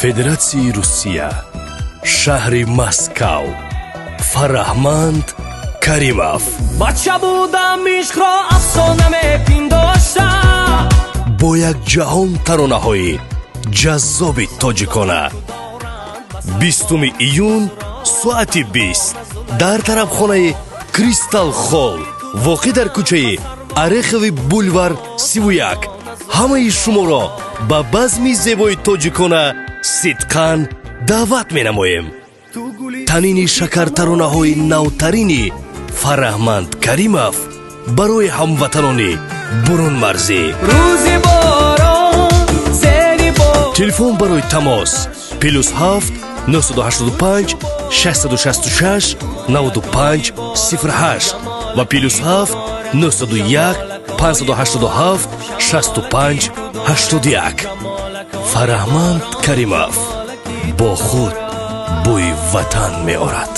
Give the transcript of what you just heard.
Федератсияи Русия, шаҳри Москав. Фараҳманд Каримов. бача будам, ишқро афсона мепиндоштам. бо як ҷаҳон таронаҳои ҷаззоби тоҷикона 20 июн соати 20 дар тарабхонаи Кристал Холл воқеъ дар кӯчаи Орехови бульвар 31. ҳамаи шуморо ба базми зебои тоҷикона сидқан даъват менамоем. танини шакартаронаҳои навтарини Фараҳманд Каримов барои ҳамватанони бурунмарзӣ. рӯзи борон зери бор. телефон барои тамос +7 985 666 95 08 ва +7 901 587 65 81. Фараҳманд Каримов бо худ бӯи ватан меорад.